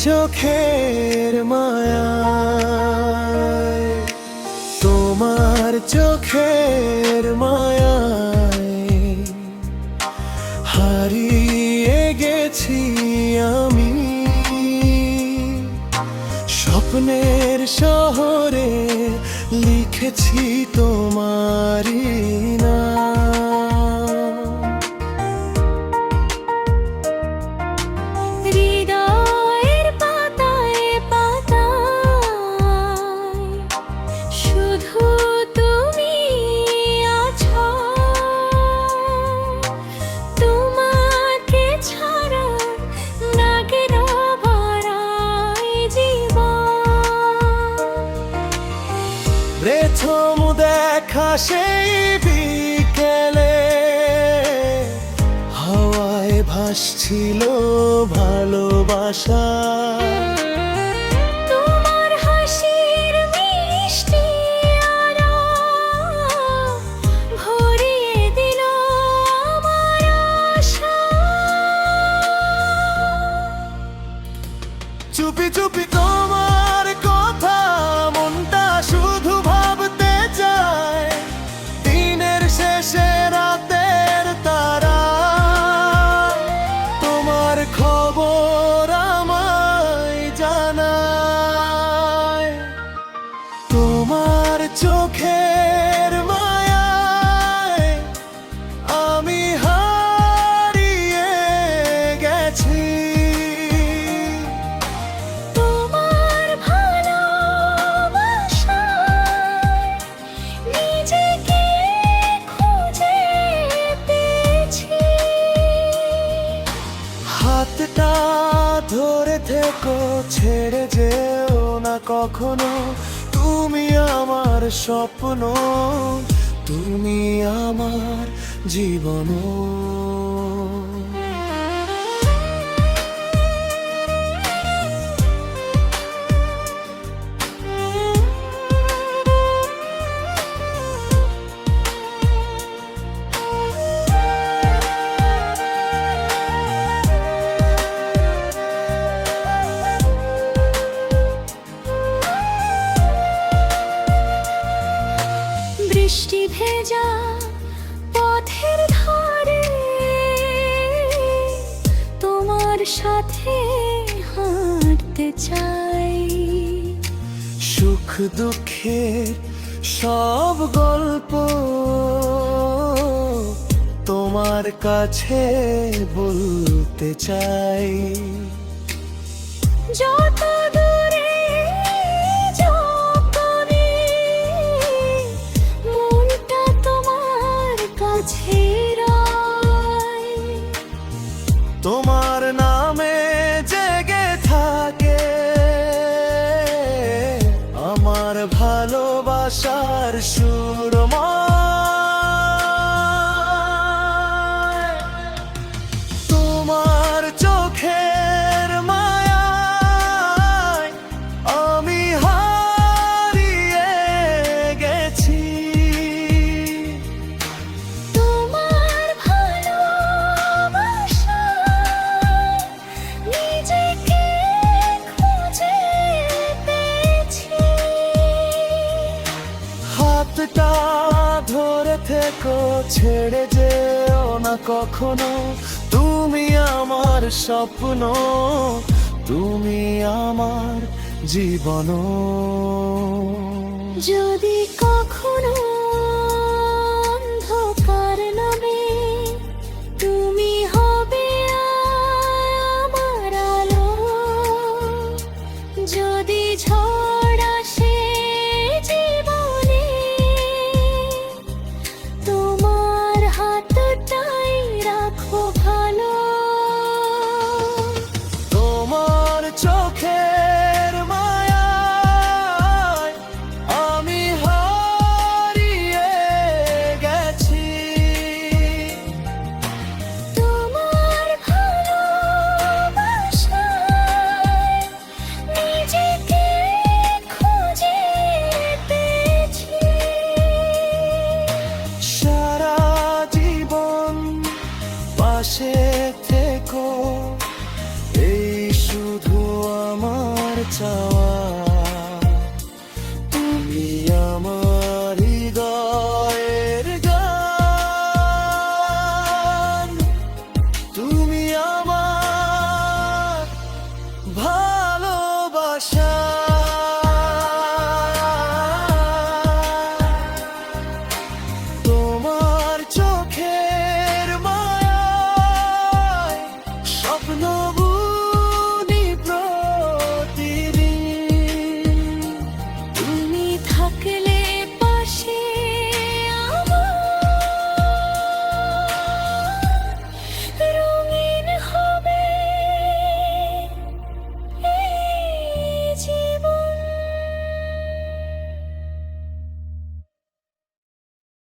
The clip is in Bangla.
চোখের মায়ায়, তোমার চোখের মায়ায় হারিয়ে গেছি আমি। স্বপ্নের শহরে লিখেছি তোমারই নাম। হৃদয়ের পাতায় পাতায় শুধু তুমি আছো, তোমাকে ছাড়া নাগের ভরায় জীবন। প্রথম দেখা সেই বিকেলে হাওয়ায় ভাসছিল ভালোবাসা। তোমার হাসির মিষ্টি আলো ভরিয়ে দিল আমার আশা। চুপি চুপি তোমার কথা মনটা শুধু ভাবতে চায়, দিনের শেষে রাতের তারা। তোমার খবর আমায় জানায়, তোমার চোখের মায়ায় আমি হারিয়ে গেছি। তোমার ভালোবাসায় নিজেকে খুঁজে পেয়েছি। হাতটা ধরে থেকো, ছেড়ে যেও না কখনো। তুমি আমার স্বপ্ন, তুমি আমার জীবন। বৃষ্টি ভেজা পথের ধারে তোমার সাথে হাঁটতে চাই। সুখ দুঃখের সব গল্প তোমার কাছে বলতে চাই। যত দূরে যাবি মনটা তোমার কাছে রয়। তোমার নামে জেগে থাকে আমার ভালোবাসার সুরময়। তোমার চোখের মায়ায় আমি হারিয়ে গেছি। তোমার ভালোবাসায় নিজেকে খুঁজে পেয়েছি। হাতটা ধরে থেকো, ছেড়ে যেও না কখনো। তুমি আমার স্বপ্ন, তুমি আমার জীবন। যদি কখনো